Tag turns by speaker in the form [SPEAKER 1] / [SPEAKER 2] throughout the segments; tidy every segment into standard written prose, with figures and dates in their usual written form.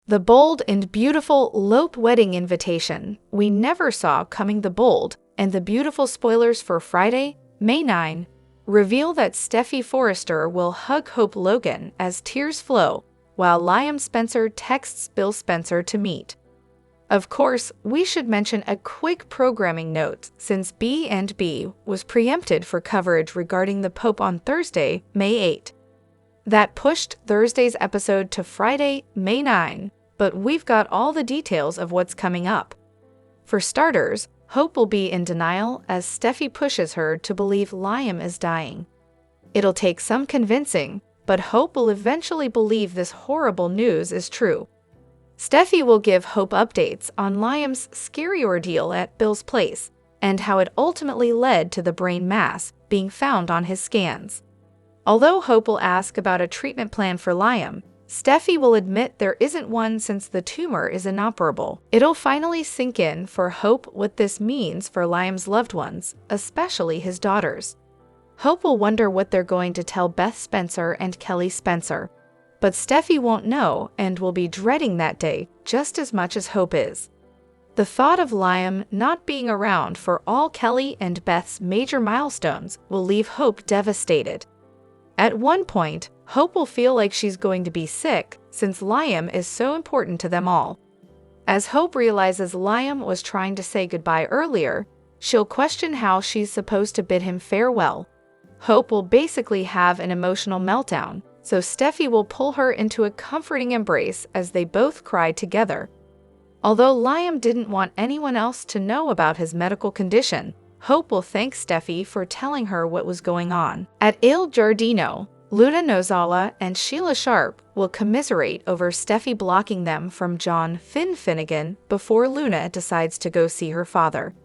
[SPEAKER 1] The bold and beautiful Lope wedding invitation we never saw coming. The bold and the beautiful spoilers for Friday, May 9, reveal that Steffy Forrester will hug Hope Logan as tears flow, while Liam Spencer texts Bill Spencer to meet. Of course, we should mention a quick programming note since B&B was preempted for coverage regarding the Pope on Thursday, May 8. That pushed Thursday's episode to Friday, May 9, but we've got all the details of what's coming up. For starters, Hope will be in denial as Steffy pushes her to believe Liam is dying. It'll take some convincing, but Hope will eventually believe this horrible news is true. Steffy will give Hope updates on Liam's scary ordeal at Bill's place and how it ultimately led to the brain mass being found on his scans. Although Hope will ask about a treatment plan for Liam, Steffy will admit there isn't one since the tumor is inoperable. It'll finally sink in for Hope what this means for Liam's loved ones, especially his daughters. Hope will wonder what they're going to tell Beth Spencer and Kelly Spencer, but Steffy won't know and will be dreading that day just as much as Hope is. The thought of Liam not being around for all Kelly and Beth's major milestones will leave Hope devastated. At one point, Hope will feel like she's going to be sick since Liam is so important to them all. As Hope realizes Liam was trying to say goodbye earlier, she'll question how she's supposed to bid him farewell. Hope will basically have an emotional meltdown, so Steffy will pull her into a comforting embrace as they both cry together. Although Liam didn't want anyone else to know about his medical condition, Hope will thank Steffy for telling her what was going on. At Il Giardino, Luna Nozala and Sheila Sharp will commiserate over Steffy blocking them from John Finn Finnegan before Luna decides to go see her father.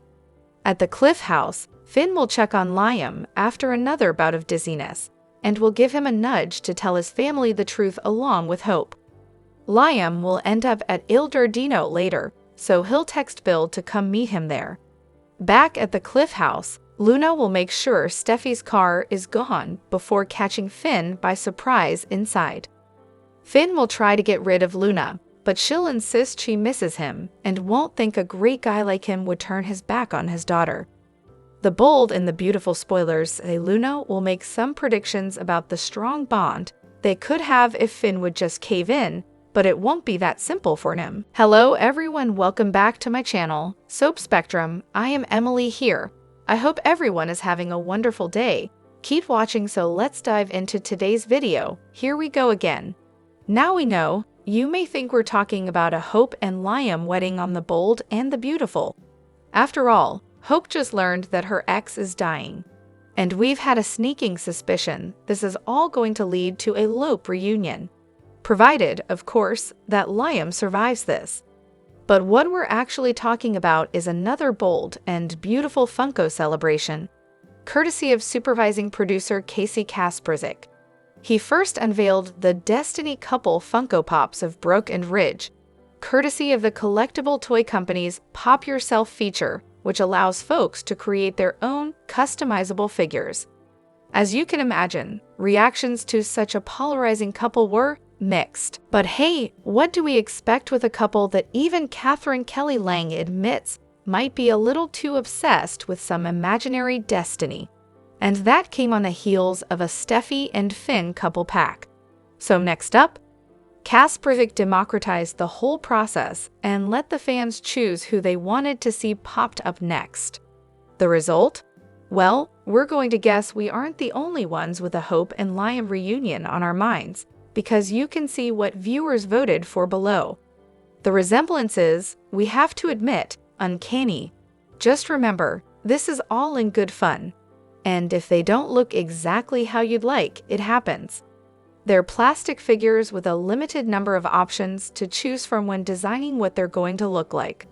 [SPEAKER 1] At the Cliff House, Finn will check on Liam after another bout of dizziness, and will give him a nudge to tell his family the truth along with Hope. Liam will end up at Il Giardino later, so he'll text Bill to come meet him there. Back at the Cliff House, Luna will make sure Steffy's car is gone before catching Finn by surprise inside. Finn will try to get rid of Luna, but she'll insist she misses him and won't think a great guy like him would turn his back on his daughter. The bold and the beautiful spoilers say Luna will make some predictions about the strong bond they could have if Finn would just cave in, but it won't be that simple for him. Hello everyone, welcome back to my channel, Soap Spectrum. I am Emily here. I hope everyone is having a wonderful day. Keep watching, so let's dive into today's video. Here we go again. Now we know, you may think we're talking about a Hope and Liam wedding on The Bold and the Beautiful. After all, Hope just learned that her ex is dying. And we've had a sneaking suspicion this is all going to lead to a Lope reunion. Provided, of course, that Liam survives this. But what we're actually talking about is another bold and beautiful Funko celebration, courtesy of supervising producer Casey Kasperzik. He first unveiled the Destiny Couple Funko Pops of Brooke and Ridge, courtesy of the collectible toy company's Pop Yourself feature, which allows folks to create their own customizable figures. As you can imagine, reactions to such a polarizing couple were mixed. But hey, what do we expect with a couple that even Catherine Kelly Lang admits might be a little too obsessed with some imaginary destiny? And that came on the heels of a Steffy and Finn couple pack. So next up, Kasperzik democratized the whole process and let the fans choose who they wanted to see popped up next. The result? Well, we're going to guess we aren't the only ones with a Hope and Liam reunion on our minds, because you can see what viewers voted for below. The resemblance is, we have to admit, uncanny. Just remember, this is all in good fun. And if they don't look exactly how you'd like, it happens. They're plastic figures with a limited number of options to choose from when designing what they're going to look like.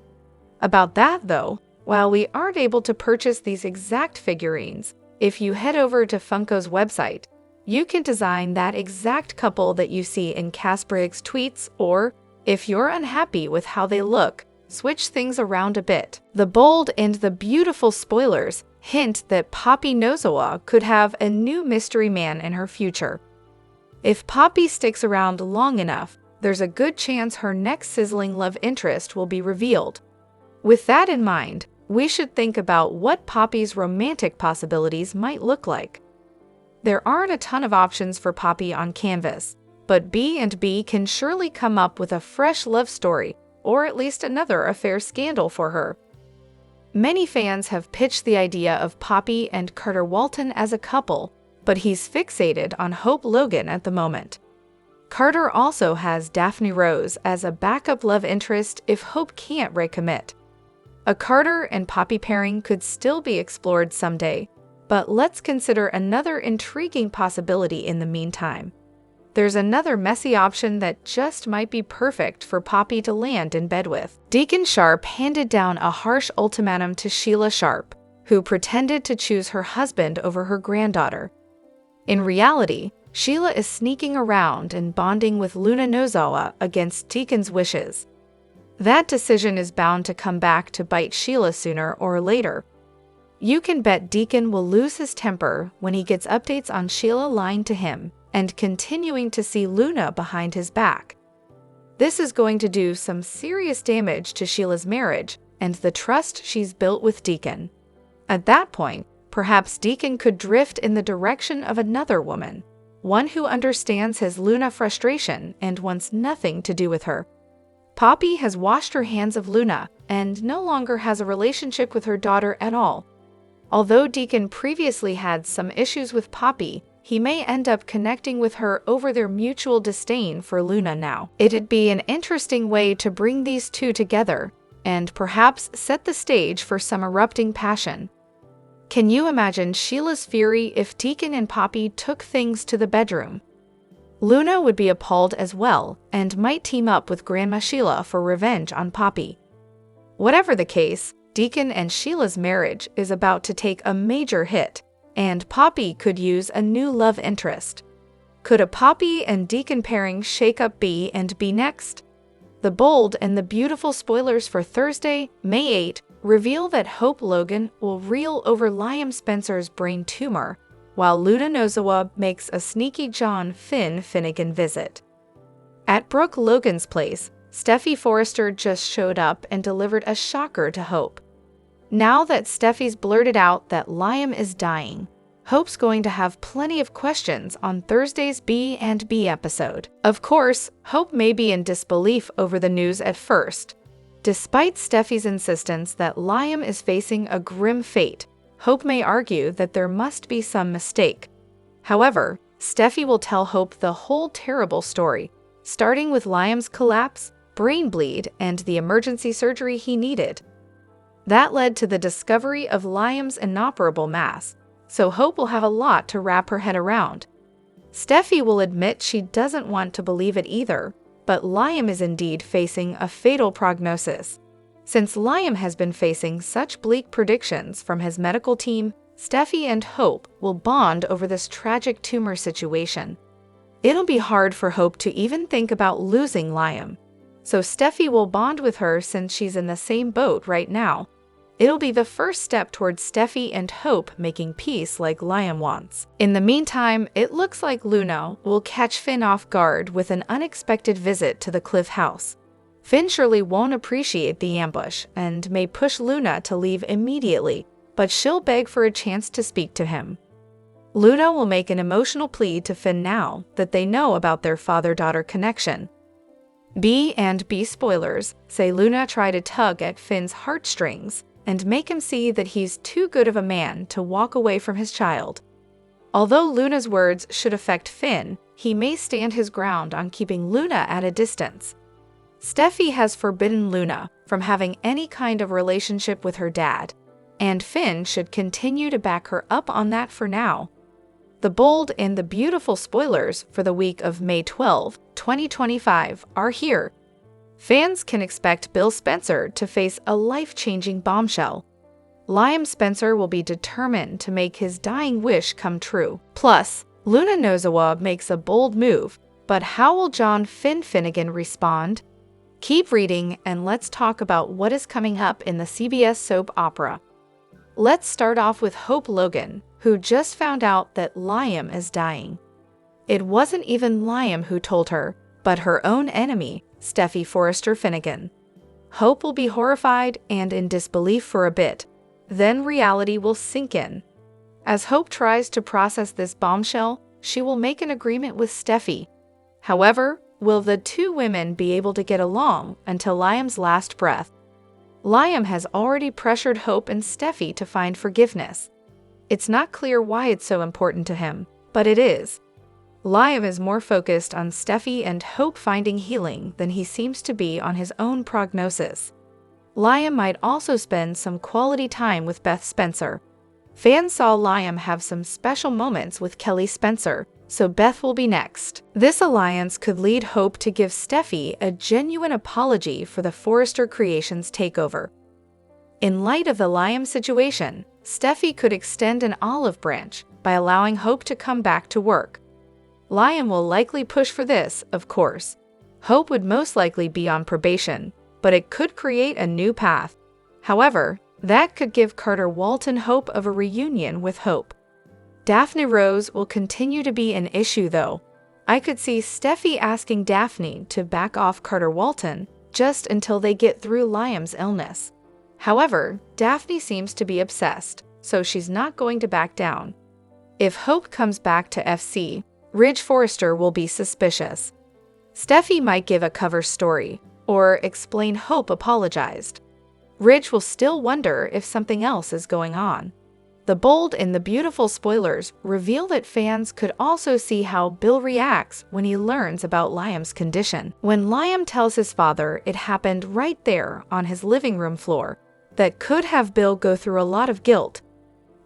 [SPEAKER 1] About that though, while we aren't able to purchase these exact figurines, if you head over to Funko's website, you can design that exact couple that you see in Kasperzik's tweets, or, if you're unhappy with how they look, switch things around a bit. The bold and the beautiful spoilers hint that Poppy Nozawa could have a new mystery man in her future. If Poppy sticks around long enough, there's a good chance her next sizzling love interest will be revealed. With that in mind, we should think about what Poppy's romantic possibilities might look like. There aren't a ton of options for Poppy on Canvas, but B&B can surely come up with a fresh love story, or at least another affair scandal for her. Many fans have pitched the idea of Poppy and Carter Walton as a couple, but he's fixated on Hope Logan at the moment. Carter also has Daphne Rose as a backup love interest if Hope can't recommit. A Carter and Poppy pairing could still be explored someday, but let's consider another intriguing possibility in the meantime. There's another messy option that just might be perfect for Poppy to land in bed with. Deacon Sharp handed down a harsh ultimatum to Sheila Sharp, who pretended to choose her husband over her granddaughter. In reality, Sheila is sneaking around and bonding with Luna Nozawa against Deacon's wishes. That decision is bound to come back to bite Sheila sooner or later. You can bet Deacon will lose his temper when he gets updates on Sheila lying to him and continuing to see Luna behind his back. This is going to do some serious damage to Sheila's marriage and the trust she's built with Deacon. At that point, perhaps Deacon could drift in the direction of another woman, one who understands his Luna frustration and wants nothing to do with her. Poppy has washed her hands of Luna and no longer has a relationship with her daughter at all. Although Deacon previously had some issues with Poppy, he may end up connecting with her over their mutual disdain for Luna now. It'd be an interesting way to bring these two together and perhaps set the stage for some erupting passion. Can you imagine Sheila's fury if Deacon and Poppy took things to the bedroom? Luna would be appalled as well and might team up with Grandma Sheila for revenge on Poppy. Whatever the case, Deacon and Sheila's marriage is about to take a major hit, and Poppy could use a new love interest. Could a Poppy and Deacon pairing shake up B&B next? The bold and the beautiful spoilers for Thursday, May 8, reveal that Hope Logan will reel over Liam Spencer's brain tumor, while Luna Nozawa makes a sneaky John Finnegan visit. At Brooke Logan's place, Steffy Forrester just showed up and delivered a shocker to Hope. Now that Steffi's blurted out that Liam is dying, Hope's going to have plenty of questions on Thursday's B&B episode. Of course, Hope may be in disbelief over the news at first. Despite Steffi's insistence that Liam is facing a grim fate, Hope may argue that there must be some mistake. However, Steffi will tell Hope the whole terrible story, starting with Liam's collapse, brain bleed, and the emergency surgery he needed. That led to the discovery of Liam's inoperable mass, so Hope will have a lot to wrap her head around. Steffi will admit she doesn't want to believe it either, but Liam is indeed facing a fatal prognosis. Since Liam has been facing such bleak predictions from his medical team, Steffi and Hope will bond over this tragic tumor situation. It'll be hard for Hope to even think about losing Liam, so Steffi will bond with her since she's in the same boat right now. It'll be the first step towards Steffi and Hope making peace like Liam wants. In the meantime, it looks like Luna will catch Finn off guard with an unexpected visit to the Cliff house. Finn surely won't appreciate the ambush and may push Luna to leave immediately, but she'll beg for a chance to speak to him. Luna will make an emotional plea to Finn now that they know about their father-daughter connection. B&B spoilers say Luna tried to tug at Finn's heartstrings and make him see that he's too good of a man to walk away from his child. Although Luna's words should affect Finn, he may stand his ground on keeping Luna at a distance. Steffi has forbidden Luna from having any kind of relationship with her dad, and Finn should continue to back her up on that for now. The bold and the beautiful spoilers for the week of May 12, 2025 are here. Fans can expect Bill Spencer to face a life-changing bombshell. Liam Spencer will be determined to make his dying wish come true. Plus, Luna Nozawa makes a bold move, but how will John Finnegan respond? Keep reading and let's talk about what is coming up in the CBS soap opera. Let's start off with Hope Logan, who just found out that Liam is dying. It wasn't even Liam who told her, but her own enemy, Steffy Forrester Finnegan. Hope will be horrified and in disbelief for a bit. Then reality will sink in. As Hope tries to process this bombshell, she will make an agreement with Steffy. However, will the two women be able to get along until Liam's last breath? Liam has already pressured Hope and Steffy to find forgiveness. It's not clear why it's so important to him, but it is. Liam is more focused on Steffy and Hope finding healing than he seems to be on his own prognosis. Liam might also spend some quality time with Beth Spencer. Fans saw Liam have some special moments with Kelly Spencer, so Beth will be next. This alliance could lead Hope to give Steffy a genuine apology for the Forrester Creations takeover. In light of the Liam situation, Steffy could extend an olive branch by allowing Hope to come back to work. Liam will likely push for this, of course. Hope would most likely be on probation, but it could create a new path. However, that could give Carter Walton hope of a reunion with Hope. Daphne Rose will continue to be an issue though. I could see Steffy asking Daphne to back off Carter Walton just until they get through Liam's illness. However, Daphne seems to be obsessed, so she's not going to back down. If Hope comes back to FC, Ridge Forrester will be suspicious. Steffy might give a cover story, or explain Hope apologized. Ridge will still wonder if something else is going on. The bold and the beautiful spoilers reveal that fans could also see how Bill reacts when he learns about Liam's condition. When Liam tells his father it happened right there on his living room floor, that could have Bill go through a lot of guilt.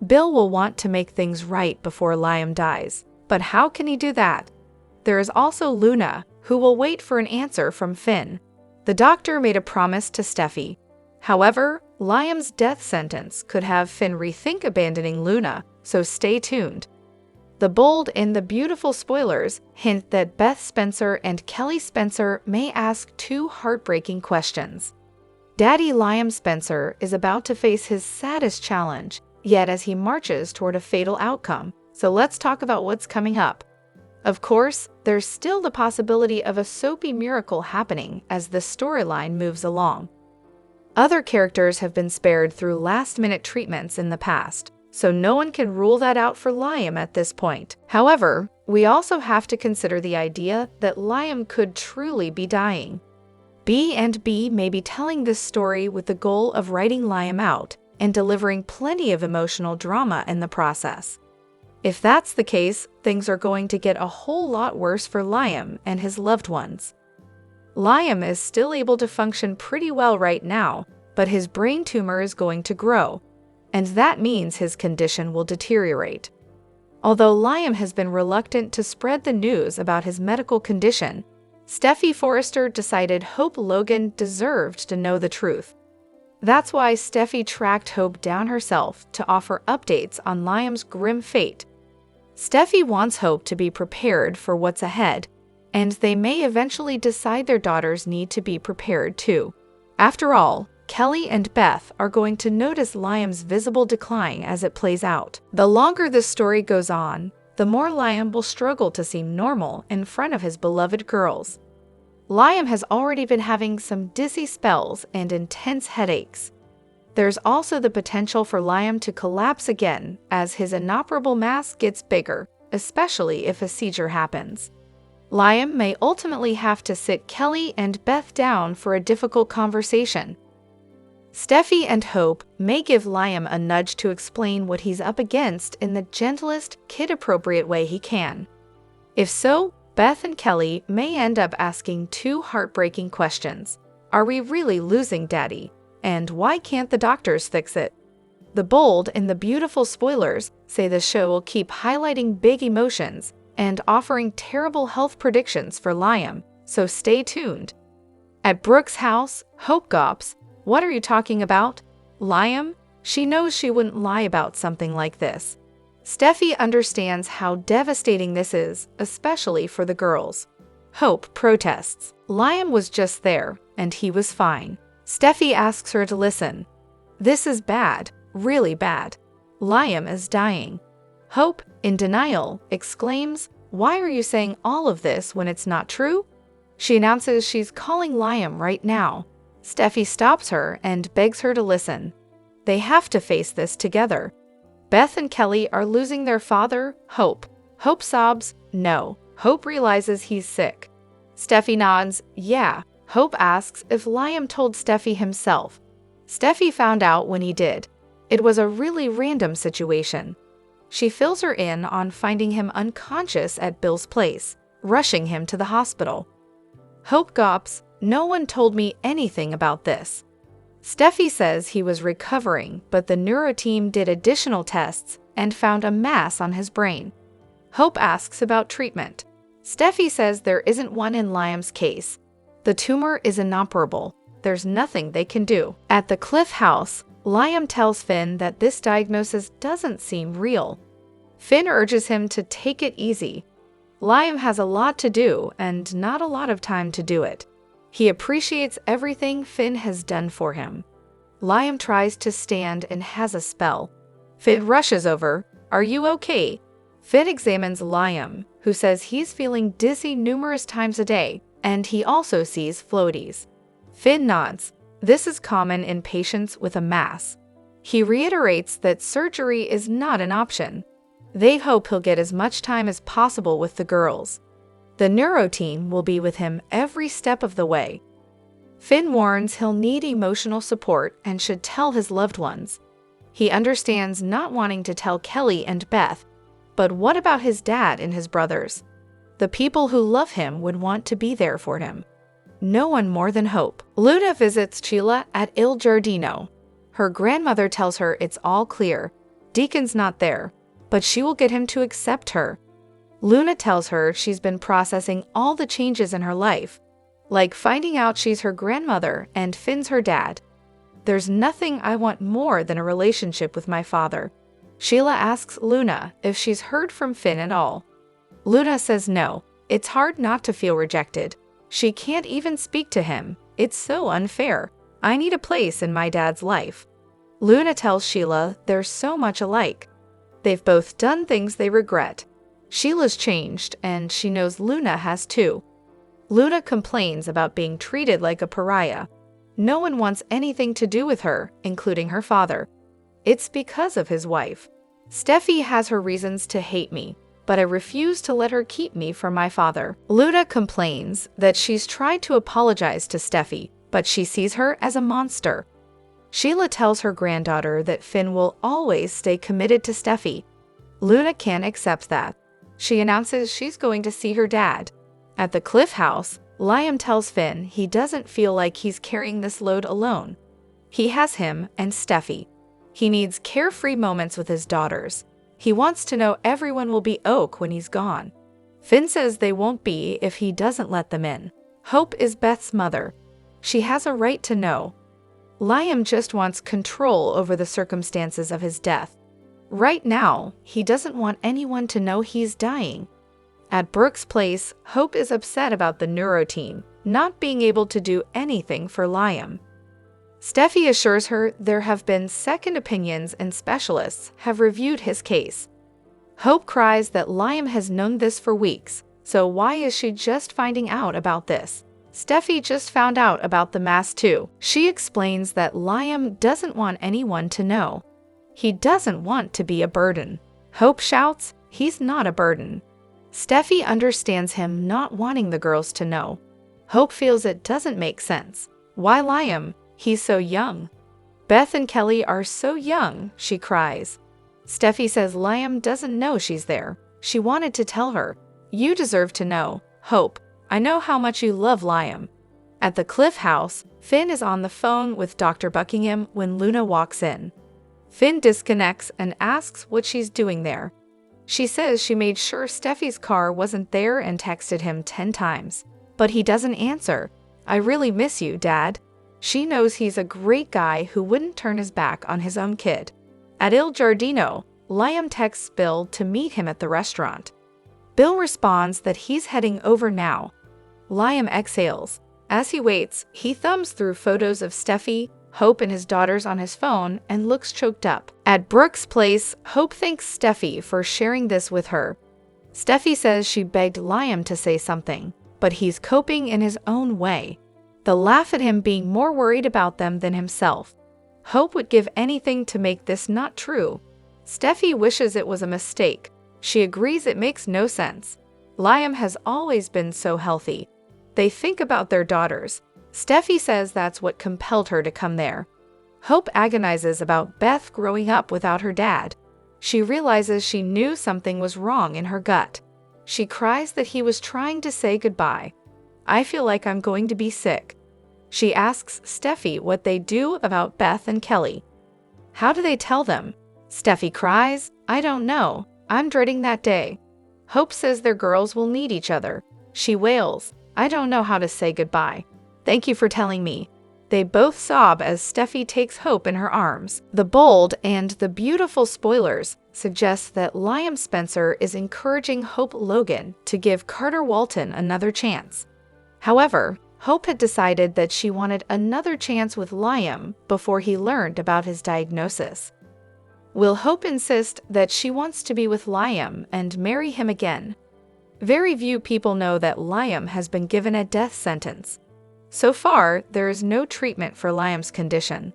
[SPEAKER 1] Bill will want to make things right before Liam dies, but how can he do that? There is also Luna, who will wait for an answer from Finn. The doctor made a promise to Steffy. However, Liam's death sentence could have Finn rethink abandoning Luna, so stay tuned. The bold and the beautiful spoilers hint that Beth Spencer and Kelly Spencer may ask two heartbreaking questions. Daddy Liam Spencer is about to face his saddest challenge, yet as he marches toward a fatal outcome, so let's talk about what's coming up. Of course, there's still the possibility of a soapy miracle happening as the storyline moves along. Other characters have been spared through last-minute treatments in the past, so no one can rule that out for Liam at this point. However, we also have to consider the idea that Liam could truly be dying. B&B may be telling this story with the goal of writing Liam out and delivering plenty of emotional drama in the process. If that's the case, things are going to get a whole lot worse for Liam and his loved ones. Liam is still able to function pretty well right now, but his brain tumor is going to grow, and that means his condition will deteriorate. Although Liam has been reluctant to spread the news about his medical condition, Steffy Forrester decided Hope Logan deserved to know the truth. That's why Steffy tracked Hope down herself to offer updates on Liam's grim fate. Steffy wants Hope to be prepared for what's ahead, and they may eventually decide their daughters need to be prepared too. After all, Kelly and Beth are going to notice Liam's visible decline as it plays out. The longer this story goes on, the more Liam will struggle to seem normal in front of his beloved girls. Liam has already been having some dizzy spells and intense headaches. There's also the potential for Liam to collapse again as his inoperable mass gets bigger, especially if a seizure happens. Liam may ultimately have to sit Kelly and Beth down for a difficult conversation. Steffy and Hope may give Liam a nudge to explain what he's up against in the gentlest, kid-appropriate way he can. If so, Beth and Kelly may end up asking two heartbreaking questions. Are we really losing Daddy? And why can't the doctors fix it? The bold and the beautiful spoilers say the show will keep highlighting big emotions and offering terrible health predictions for Liam, so stay tuned. At Brooke's house, Hope gawps, "What are you talking about? Liam?" She knows she wouldn't lie about something like this. Steffy understands how devastating this is, especially for the girls. Hope protests. Liam was just there, and he was fine. Steffy asks her to listen. This is bad, really bad. Liam is dying. Hope, in denial, exclaims, "Why are you saying all of this when it's not true?" She announces she's calling Liam right now. Steffi stops her and begs her to listen. They have to face this together. Beth and Kelly are losing their father, Hope. Hope sobs, no. Hope realizes he's sick. Steffi nods, yeah. Hope asks if Liam told Steffi himself. Steffi found out when he did. It was a really random situation. She fills her in on finding him unconscious at Bill's place, rushing him to the hospital. Hope gawps, no one told me anything about this. Steffi says he was recovering, but the neuro team did additional tests and found a mass on his brain. Hope asks about treatment. Steffi says there isn't one in Liam's case. The tumor is inoperable. There's nothing they can do. At the Cliff House, Liam tells Finn that this diagnosis doesn't seem real. Finn urges him to take it easy. Liam has a lot to do and not a lot of time to do it. He appreciates everything Finn has done for him. Liam tries to stand and has a spell. Finn rushes over. Are you okay? Finn examines Liam, who says he's feeling dizzy numerous times a day, and he also sees floaties. Finn nods. This is common in patients with a mass. He reiterates that surgery is not an option. They hope he'll get as much time as possible with the girls. The neuro team will be with him every step of the way. Finn warns he'll need emotional support and should tell his loved ones. He understands not wanting to tell Kelly and Beth, but what about his dad and his brothers? The people who love him would want to be there for him. No one more than Hope. Luna visits Sheila at Il Giardino. Her grandmother tells her it's all clear. Deacon's not there, but she will get him to accept her. Luna tells her she's been processing all the changes in her life, like finding out she's her grandmother and Finn's her dad. There's nothing I want more than a relationship with my father. Sheila asks Luna if she's heard from Finn at all. Luna says no. It's hard not to feel rejected. She can't even speak to him. It's so unfair. I need a place in my dad's life. Luna tells Sheila they're so much alike. They've both done things they regret. Sheila's changed, and she knows Luna has too. Luna complains about being treated like a pariah. No one wants anything to do with her, including her father. It's because of his wife. Steffi has her reasons to hate me, but I refuse to let her keep me from my father. Luna complains that she's tried to apologize to Steffi, but she sees her as a monster. Sheila tells her granddaughter that Finn will always stay committed to Steffi. Luna can't accept that. She announces she's going to see her dad. At the Cliff House, Liam tells Finn he doesn't feel like he's carrying this load alone. He has him and Steffi. He needs carefree moments with his daughters. He wants to know everyone will be Oak when he's gone. Finn says they won't be if he doesn't let them in. Hope is Beth's mother. She has a right to know. Liam just wants control over the circumstances of his death. Right now, he doesn't want anyone to know he's dying. At Brooke's place, Hope is upset about the neuro team not being able to do anything for Liam. Steffi assures her there have been second opinions and specialists have reviewed his case. Hope cries that Liam has known this for weeks, so why is she just finding out about this? Steffi just found out about the mass too. She explains that Liam doesn't want anyone to know. He doesn't want to be a burden. Hope shouts, he's not a burden. Steffi understands him not wanting the girls to know. Hope feels it doesn't make sense. Why Liam? He's so young. Beth and Kelly are so young, she cries. Steffi says Liam doesn't know she's there. She wanted to tell her. You deserve to know. Hope, I know how much you love Liam. At the Cliff House, Finn is on the phone with Dr. Buckingham when Luna walks in. Finn disconnects and asks what she's doing there. She says she made sure Steffi's car wasn't there and texted him 10 times. But he doesn't answer. I really miss you, Dad. She knows he's a great guy who wouldn't turn his back on his own kid. At Il Giardino, Liam texts Bill to meet him at the restaurant. Bill responds that he's heading over now. Liam exhales. As he waits, he thumbs through photos of Steffi, Hope and his daughters on his phone and looks choked up. At Brooke's place, Hope thanks Steffi for sharing this with her. Steffi says she begged Liam to say something, but but he's coping in his own way. They'll laugh at him being more worried about them than himself. Hope would give anything to make this not true. Steffi wishes it was a mistake. She agrees it makes no sense. Liam has always been so healthy. They think about their daughters. Steffi says that's what compelled her to come there. Hope agonizes about Beth growing up without her dad. She realizes she knew something was wrong in her gut. She cries that he was trying to say goodbye. I feel like I'm going to be sick. She asks Steffi what they do about Beth and Kelly. How do they tell them? Steffi cries, I don't know. I'm dreading that day. Hope says their girls will need each other. She wails, I don't know how to say goodbye. Thank you for telling me. They both sob as Steffi takes Hope in her arms. The bold and the beautiful spoilers suggest that Liam Spencer is encouraging Hope Logan to give Carter Walton another chance. However, Hope had decided that she wanted another chance with Liam before he learned about his diagnosis. Will Hope insist that she wants to be with Liam and marry him again? Very few people know that Liam has been given a death sentence. So far, there is no treatment for Liam's condition.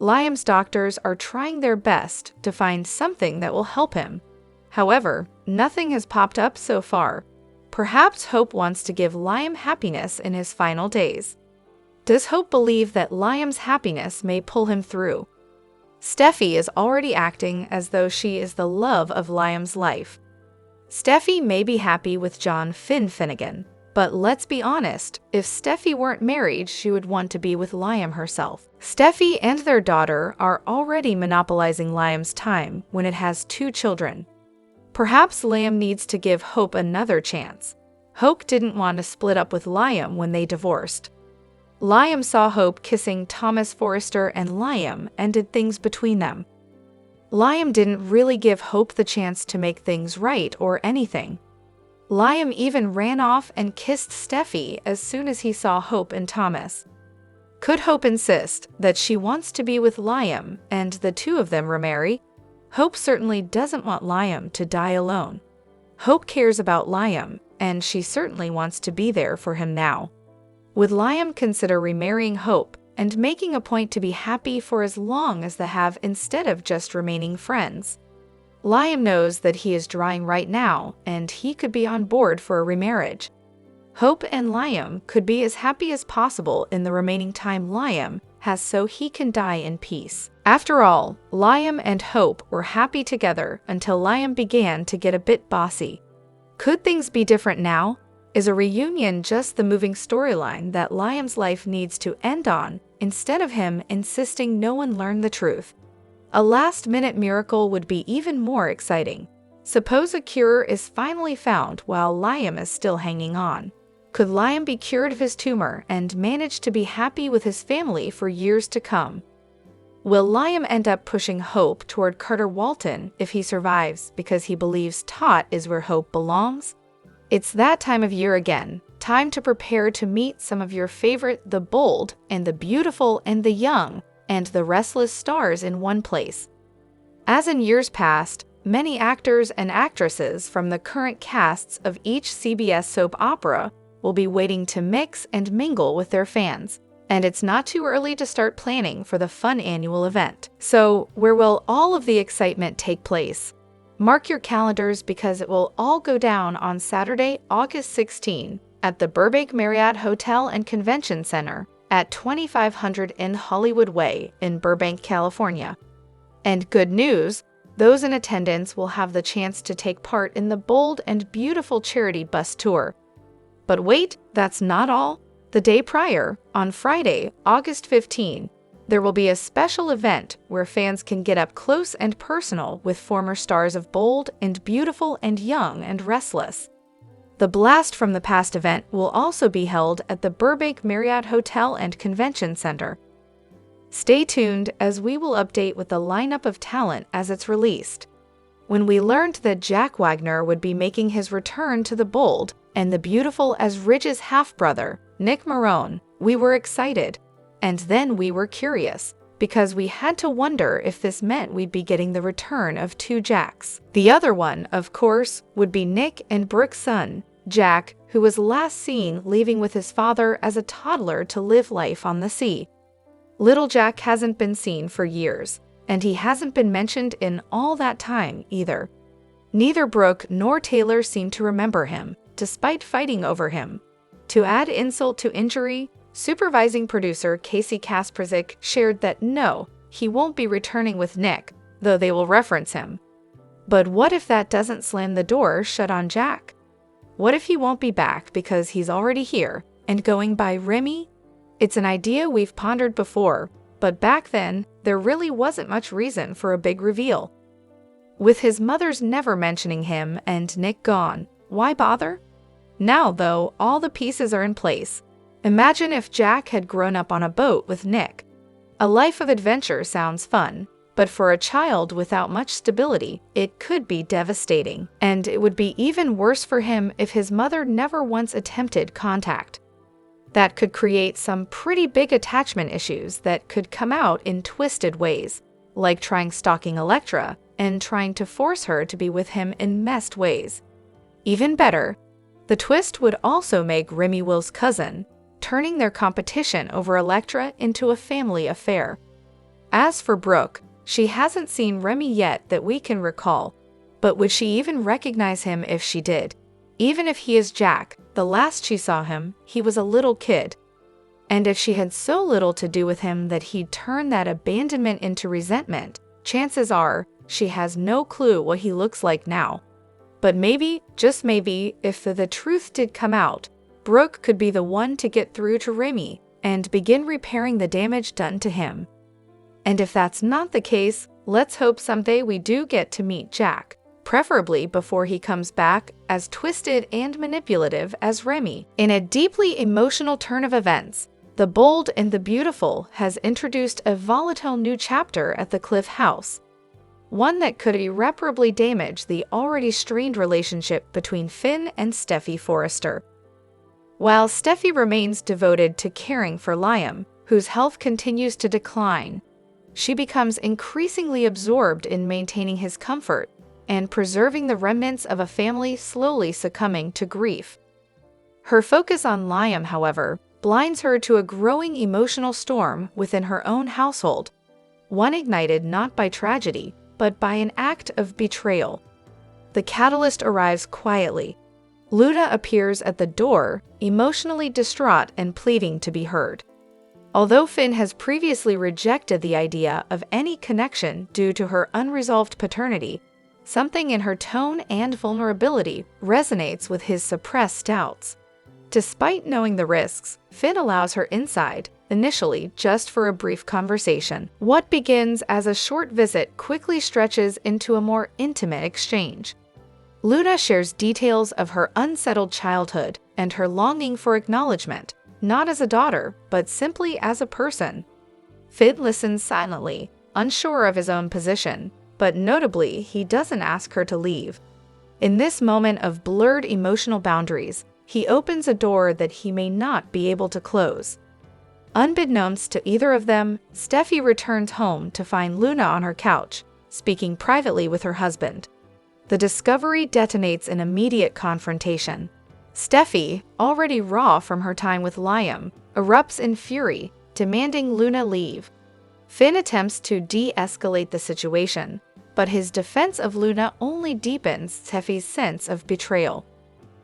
[SPEAKER 1] Liam's doctors are trying their best to find something that will help him. However, nothing has popped up so far. Perhaps Hope wants to give Liam happiness in his final days. Does Hope believe that Liam's happiness may pull him through? Steffi is already acting as though she is the love of Liam's life. Steffi may be happy with John Finn Finnegan, but let's be honest, if Steffi weren't married, she would want to be with Liam herself. Steffi and their daughter are already monopolizing Liam's time when it has 2 children. Perhaps Liam needs to give Hope another chance. Hope didn't want to split up with Liam when they divorced. Liam saw Hope kissing Thomas Forrester and Liam ended things between them. Liam didn't really give Hope the chance to make things right or anything. Liam even ran off and kissed Steffi as soon as he saw Hope and Thomas. Could Hope insist that she wants to be with Liam and the 2 of them remarry? Hope certainly doesn't want Liam to die alone. Hope cares about Liam, and she certainly wants to be there for him now. Would Liam consider remarrying Hope and making a point to be happy for as long as they have instead of just remaining friends? Liam knows that he is drying right now, and he could be on board for a remarriage. Hope and Liam could be as happy as possible in the remaining time Liam has so he can die in peace. After all, Liam and Hope were happy together until Liam began to get a bit bossy. Could things be different now? Is a reunion just the moving storyline that Liam's life needs to end on, instead of him insisting no one learn the truth? A last-minute miracle would be even more exciting. Suppose a cure is finally found while Liam is still hanging on. Could Liam be cured of his tumor and manage to be happy with his family for years to come? Will Liam end up pushing Hope toward Carter Walton if he survives because he believes Tot is where Hope belongs? It's that time of year again, time to prepare to meet some of your favorite the bold and the beautiful and the young and the restless stars in one place. As in years past, many actors and actresses from the current casts of each CBS soap opera will be waiting to mix and mingle with their fans. And it's not too early to start planning for the fun annual event. So, where will all of the excitement take place? Mark your calendars because it will all go down on Saturday, August 16 at the Burbank Marriott Hotel and Convention Center at 2500 in Hollywood Way in Burbank, California. And good news, those in attendance will have the chance to take part in the bold and beautiful charity bus tour. But wait, that's not all. The day prior, on Friday, August 15, there will be a special event where fans can get up close and personal with former stars of Bold and Beautiful and Young and Restless. The Blast from the Past event will also be held at the Burbank Marriott Hotel and Convention Center. Stay tuned as we will update with the lineup of talent as it's released. When we learned that Jack Wagner would be making his return to the Bold and the Beautiful as Ridge's half-brother, Nick Marone, we were excited. And then we were curious, because we had to wonder if this meant we'd be getting the return of 2 Jacks. The other one, of course, would be Nick and Brooke's son, Jack, who was last seen leaving with his father as a toddler to live life on the sea. Little Jack hasn't been seen for years, and he hasn't been mentioned in all that time either. Neither Brooke nor Taylor seem to remember him, despite fighting over him. To add insult to injury, supervising producer Casey Kasperzik shared that no, he won't be returning with Nick, though they will reference him. But what if that doesn't slam the door shut on Jack? What if he won't be back because he's already here and going by Remy? It's an idea we've pondered before, but back then, there really wasn't much reason for a big reveal. With his mother's never mentioning him and Nick gone, why bother? Now, though, all the pieces are in place. Imagine if Jack had grown up on a boat with Nick. A life of adventure sounds fun, but for a child without much stability, it could be devastating. And it would be even worse for him if his mother never once attempted contact. That could create some pretty big attachment issues that could come out in twisted ways, like trying stalking Elektra and trying to force her to be with him in messed ways. Even better, the twist would also make Remy Will's cousin, turning their competition over Elektra into a family affair. As for Brooke, she hasn't seen Remy yet that we can recall, but would she even recognize him if she did? Even if he is Jack, the last she saw him, he was a little kid. And if she had so little to do with him that he'd turn that abandonment into resentment, chances are she has no clue what he looks like now. But maybe, just maybe, if the truth did come out, Brooke could be the one to get through to Remy and begin repairing the damage done to him. And if that's not the case, let's hope someday we do get to meet Jack, preferably before he comes back as twisted and manipulative as Remy. In a deeply emotional turn of events, The Bold and the Beautiful has introduced a volatile new chapter at the Cliff House, one that could irreparably damage the already strained relationship between Finn and Steffy Forrester. While Steffy remains devoted to caring for Liam, whose health continues to decline, she becomes increasingly absorbed in maintaining his comfort and preserving the remnants of a family slowly succumbing to grief. Her focus on Liam, however, blinds her to a growing emotional storm within her own household, one ignited not by tragedy, but by an act of betrayal. The catalyst arrives quietly. Luna appears at the door, emotionally distraught and pleading to be heard. Although Finn has previously rejected the idea of any connection due to her unresolved paternity, something in her tone and vulnerability resonates with his suppressed doubts. Despite knowing the risks, Finn allows her inside, initially just for a brief conversation. What begins as a short visit quickly stretches into a more intimate exchange. Luna shares details of her unsettled childhood and her longing for acknowledgement, not as a daughter, but simply as a person. Finn listens silently, unsure of his own position, but notably, he doesn't ask her to leave. In this moment of blurred emotional boundaries, he opens a door that he may not be able to close. Unbeknownst to either of them, Steffy returns home to find Luna on her couch, speaking privately with her husband. The discovery detonates an immediate confrontation. Steffy, already raw from her time with Liam, erupts in fury, demanding Luna leave. Finn attempts to de-escalate the situation, but his defense of Luna only deepens Steffy's sense of betrayal.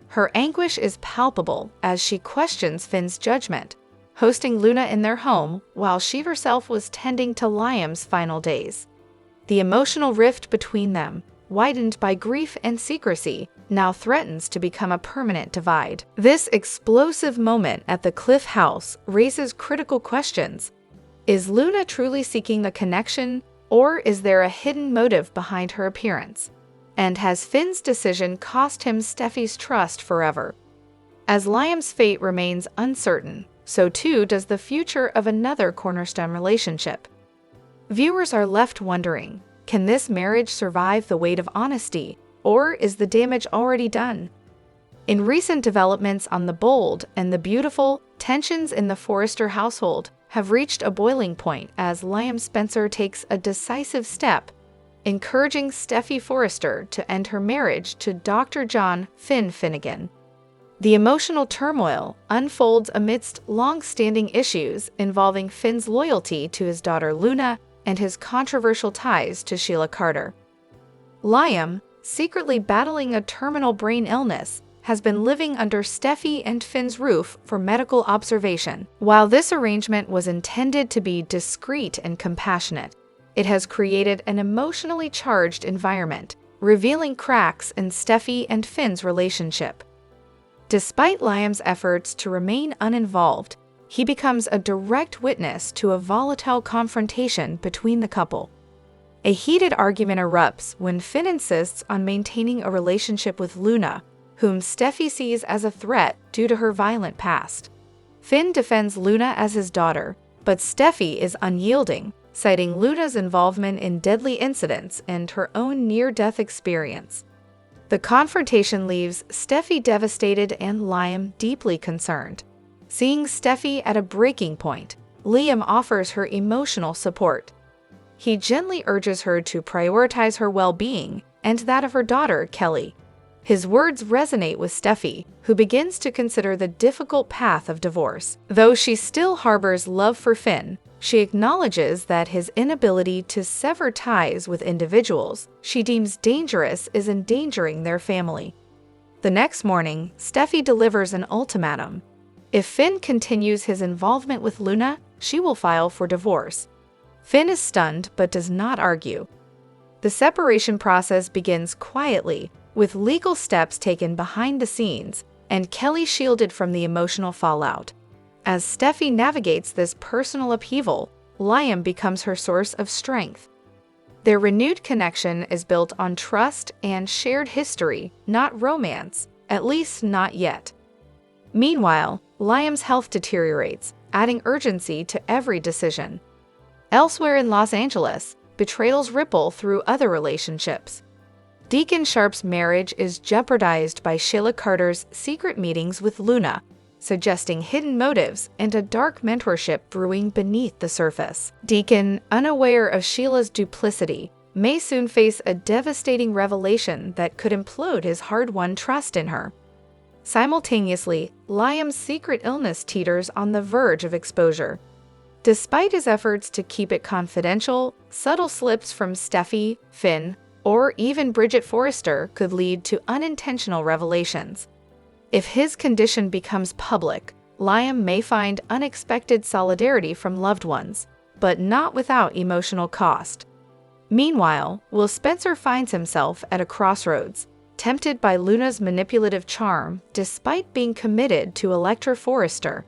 [SPEAKER 1] Her anguish is palpable as she questions Finn's judgment, hosting Luna in their home while she herself was tending to Liam's final days. The emotional rift between them, widened by grief and secrecy, now threatens to become a permanent divide. This explosive moment at the Cliff House raises critical questions. Is Luna truly seeking the connection, or is there a hidden motive behind her appearance? And has Finn's decision cost him Steffy's trust forever? As Liam's fate remains uncertain, so too does the future of another cornerstone relationship. Viewers are left wondering, can this marriage survive the weight of honesty, or is the damage already done? In recent developments on The Bold and the Beautiful, tensions in the Forrester household have reached a boiling point as Liam Spencer takes a decisive step, encouraging Steffy Forrester to end her marriage to Dr. John Finn Finnegan. The emotional turmoil unfolds amidst long-standing issues involving Finn's loyalty to his daughter Luna and his controversial ties to Sheila Carter. Liam, secretly battling a terminal brain illness, has been living under Steffy and Finn's roof for medical observation. While this arrangement was intended to be discreet and compassionate, it has created an emotionally charged environment, revealing cracks in Steffy and Finn's relationship. Despite Liam's efforts to remain uninvolved, he becomes a direct witness to a volatile confrontation between the couple. A heated argument erupts when Finn insists on maintaining a relationship with Luna, whom Steffy sees as a threat due to her violent past. Finn defends Luna as his daughter, but Steffy is unyielding, citing Luna's involvement in deadly incidents and her own near-death experience. The confrontation leaves Steffy devastated and Liam deeply concerned. Seeing Steffy at a breaking point, Liam offers her emotional support. He gently urges her to prioritize her well-being and that of her daughter, Kelly. His words resonate with Steffy, who begins to consider the difficult path of divorce. Though she still harbors love for Finn, she acknowledges that his inability to sever ties with individuals she deems dangerous is endangering their family. The next morning, Steffy delivers an ultimatum. If Finn continues his involvement with Luna, she will file for divorce. Finn is stunned but does not argue. The separation process begins quietly, with legal steps taken behind the scenes and Kelly shielded from the emotional fallout. As Steffy navigates this personal upheaval, Liam becomes her source of strength. Their renewed connection is built on trust and shared history, not romance, at least not yet. Meanwhile, Liam's health deteriorates, adding urgency to every decision. Elsewhere in Los Angeles, betrayals ripple through other relationships. Deacon Sharp's marriage is jeopardized by Sheila Carter's secret meetings with Luna, suggesting hidden motives and a dark mentorship brewing beneath the surface. Deacon, unaware of Sheila's duplicity, may soon face a devastating revelation that could implode his hard-won trust in her. Simultaneously, Liam's secret illness teeters on the verge of exposure. Despite his efforts to keep it confidential, subtle slips from Steffy, Finn, or even Bridget Forrester could lead to unintentional revelations. If his condition becomes public, Liam may find unexpected solidarity from loved ones, but not without emotional cost. Meanwhile, Will Spencer finds himself at a crossroads, tempted by Luna's manipulative charm despite being committed to Electra Forrester.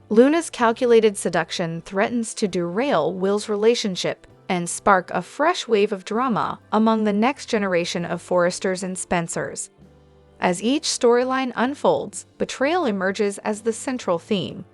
[SPEAKER 1] Luna's calculated seduction threatens to derail Will's relationship and spark a fresh wave of drama among the next generation of Forresters and Spencers. As each storyline unfolds, betrayal emerges as the central theme.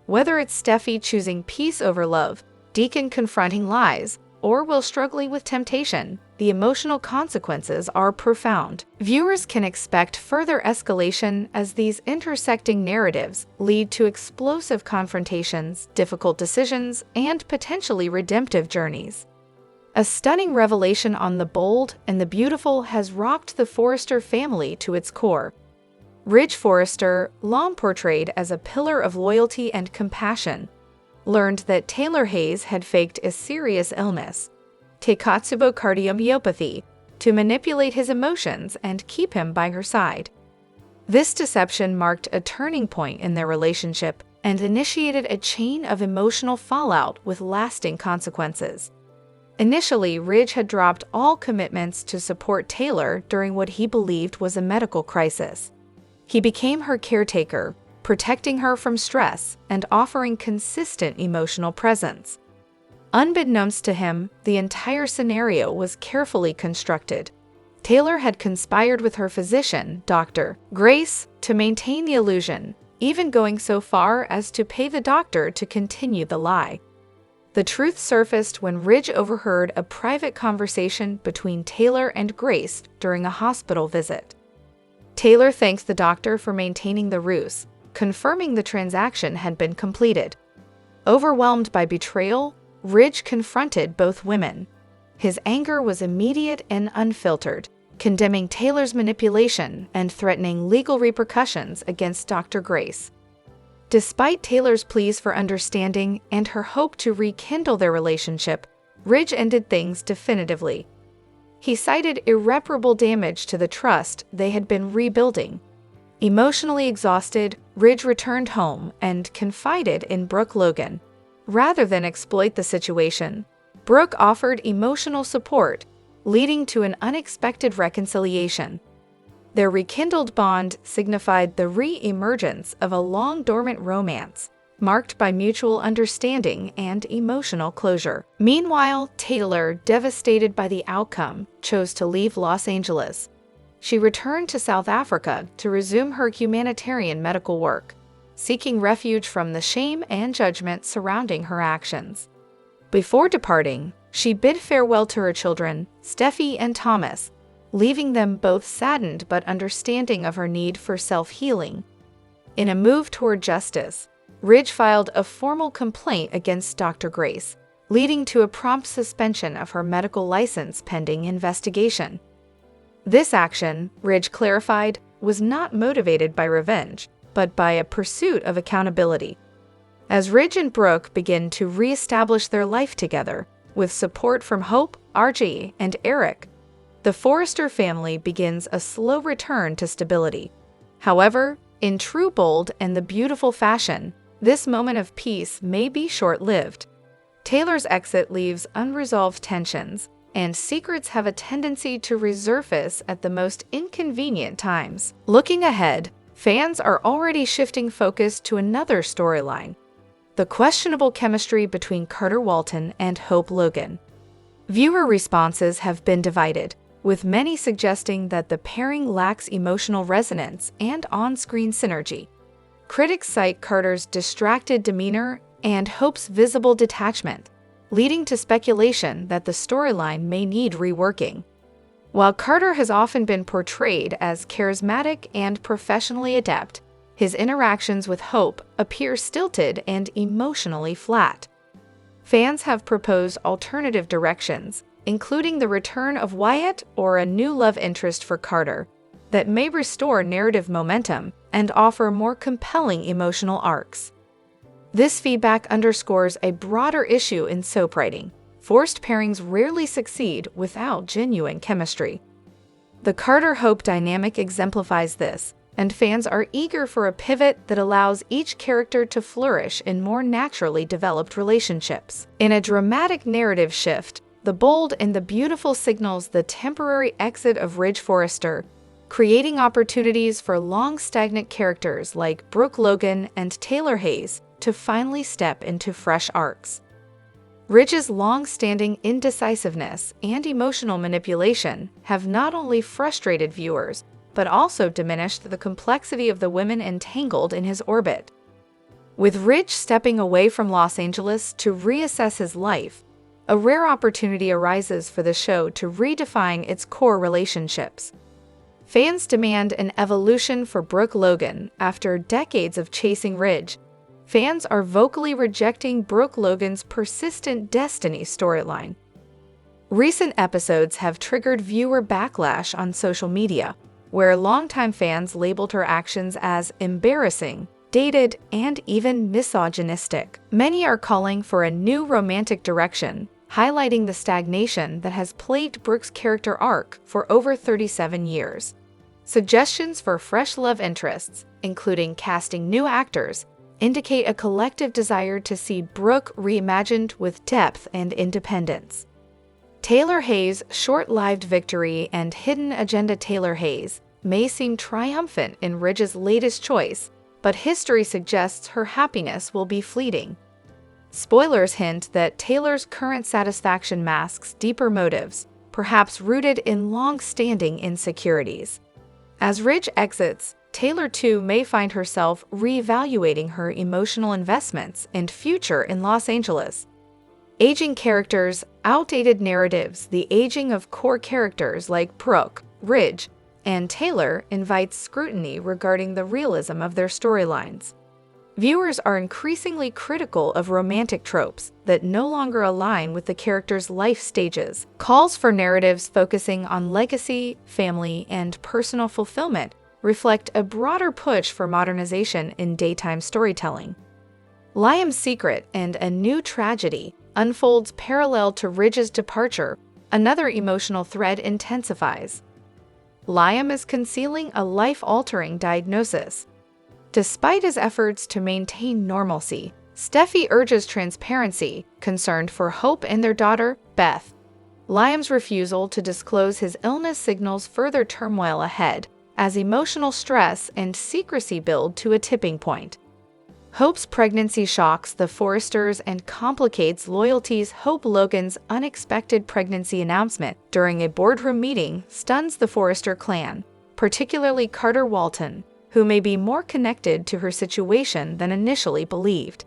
[SPEAKER 1] Whether it's Steffy choosing peace over love, Deacon confronting lies, or Will struggling with temptation, the emotional consequences are profound. Viewers can expect further escalation as these intersecting narratives lead to explosive confrontations, difficult decisions, and potentially redemptive journeys. A stunning revelation on The Bold and the Beautiful has rocked the Forrester family to its core. Ridge Forrester, long portrayed as a pillar of loyalty and compassion, learned that Taylor Hayes had faked a serious illness, Takotsubo cardiomyopathy, to manipulate his emotions and keep him by her side. This deception marked a turning point in their relationship and initiated a chain of emotional fallout with lasting consequences. Initially, Ridge had dropped all commitments to support Taylor during what he believed was a medical crisis. He became her caretaker, protecting her from stress and offering consistent emotional presence. Unbeknownst to him, the entire scenario was carefully constructed. Taylor had conspired with her physician, Dr. Grace, to maintain the illusion, even going so far as to pay the doctor to continue the lie. The truth surfaced when Ridge overheard a private conversation between Taylor and Grace during a hospital visit. Taylor thanked the doctor for maintaining the ruse, confirming the transaction had been completed. Overwhelmed by betrayal, Ridge confronted both women. His anger was immediate and unfiltered. condemning Taylor's manipulation and threatening legal repercussions against Dr. Grace. Despite Taylor's pleas for understanding and her hope to rekindle their relationship, Ridge ended things definitively. He cited irreparable damage to the trust they had been rebuilding. Emotionally exhausted, Ridge returned home and confided in Brooke Logan. Rather than exploit the situation, Brooke offered emotional support, leading to an unexpected reconciliation. Their rekindled bond signified the re-emergence of a long-dormant romance, marked by mutual understanding and emotional closure. Meanwhile, Taylor, devastated by the outcome, chose to leave Los Angeles. She returned to South Africa to resume her humanitarian medical work, seeking refuge from the shame and judgment surrounding her actions. Before departing, she bid farewell to her children, Steffi and Thomas, leaving them both saddened but understanding of her need for self-healing. In a move toward justice, Ridge filed a formal complaint against Dr. Grace, leading to a prompt suspension of her medical license pending investigation. This action, Ridge clarified, was not motivated by revenge, but by a pursuit of accountability. As Ridge and Brooke begin to re-establish their life together, with support from Hope, RG, and Eric, the Forrester family begins a slow return to stability. However, in true bold and the beautiful fashion, this moment of peace may be short-lived. Taylor's exit leaves unresolved tensions, and secrets have a tendency to resurface at the most inconvenient times. Looking ahead, fans are already shifting focus to another storyline: the questionable chemistry between Carter Walton and Hope Logan. Viewer responses have been divided, with many suggesting that the pairing lacks emotional resonance and on-screen synergy. Critics cite Carter's distracted demeanor and Hope's visible detachment, leading to speculation that the storyline may need reworking. While Carter has often been portrayed as charismatic and professionally adept, his interactions with Hope appear stilted and emotionally flat. Fans have proposed alternative directions, including the return of Wyatt or a new love interest for Carter, that may restore narrative momentum and offer more compelling emotional arcs. This feedback underscores a broader issue in soap writing: forced pairings rarely succeed without genuine chemistry. The Carter-Hope dynamic exemplifies this, and fans are eager for a pivot that allows each character to flourish in more naturally developed relationships. In a dramatic narrative shift, the bold and the beautiful signals the temporary exit of Ridge Forrester, creating opportunities for long-stagnant characters like Brooke Logan and Taylor Hayes to finally step into fresh arcs. Ridge's long-standing indecisiveness and emotional manipulation have not only frustrated viewers, but also diminished the complexity of the women entangled in his orbit. With Ridge stepping away from Los Angeles to reassess his life, a rare opportunity arises for the show to redefine its core relationships. Fans demand an evolution for Brooke Logan after decades of chasing Ridge. Fans are vocally rejecting Brooke Logan's persistent destiny storyline. Recent episodes have triggered viewer backlash on social media, where longtime fans labeled her actions as embarrassing, dated, and even misogynistic. Many are calling for a new romantic direction, highlighting the stagnation that has plagued Brooke's character arc for over 37 years. Suggestions for fresh love interests, including casting new actors, indicate a collective desire to see Brooke reimagined with depth and independence. Taylor Hayes' short-lived victory and hidden agenda Taylor Hayes may seem triumphant in Ridge's latest choice, but history suggests her happiness will be fleeting. Spoilers hint that Taylor's current satisfaction masks deeper motives, perhaps rooted in long-standing insecurities. As Ridge exits, Taylor too may find herself reevaluating her emotional investments and future in Los Angeles. Aging characters, outdated narratives, the aging of core characters like Brooke, Ridge, and Taylor invites scrutiny regarding the realism of their storylines. Viewers are increasingly critical of romantic tropes that no longer align with the character's life stages. Calls for narratives focusing on legacy, family, and personal fulfillment reflect a broader push for modernization in daytime storytelling. Liam's secret and a new tragedy unfolds parallel to Ridge's departure. Another emotional thread intensifies. Liam is concealing a life-altering diagnosis. Despite his efforts to maintain normalcy, Steffy urges transparency, concerned for Hope and their daughter, Beth. Liam's refusal to disclose his illness signals further turmoil ahead, as emotional stress and secrecy build to a tipping point. Hope's pregnancy shocks the Forresters and complicates loyalties. Hope Logan's unexpected pregnancy announcement during a boardroom meeting stuns the Forrester clan, particularly Carter Walton, who may be more connected to her situation than initially believed.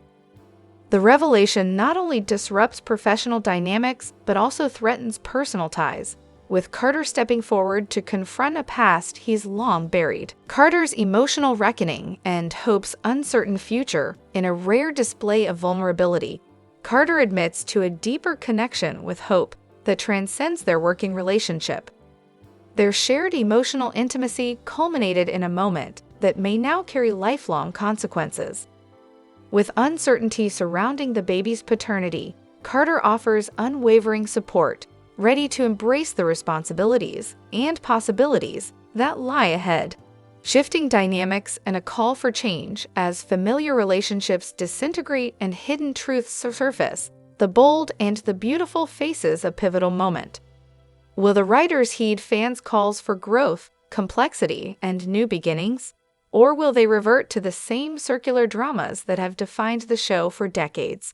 [SPEAKER 1] The revelation not only disrupts professional dynamics but also threatens personal ties, with Carter stepping forward to confront a past he's long buried. Carter's emotional reckoning and Hope's uncertain future in a rare display of vulnerability. Carter admits to a deeper connection with Hope that transcends their working relationship. Their shared emotional intimacy culminated in a moment that may now carry lifelong consequences. With uncertainty surrounding the baby's paternity, Carter offers unwavering support, ready to embrace the responsibilities and possibilities that lie ahead. Shifting dynamics and a call for change as familiar relationships disintegrate and hidden truths surface. The bold and the beautiful faces a pivotal moment. Will the writers heed fans' calls for growth, complexity, and new beginnings? Or will they revert to the same circular dramas that have defined the show for decades?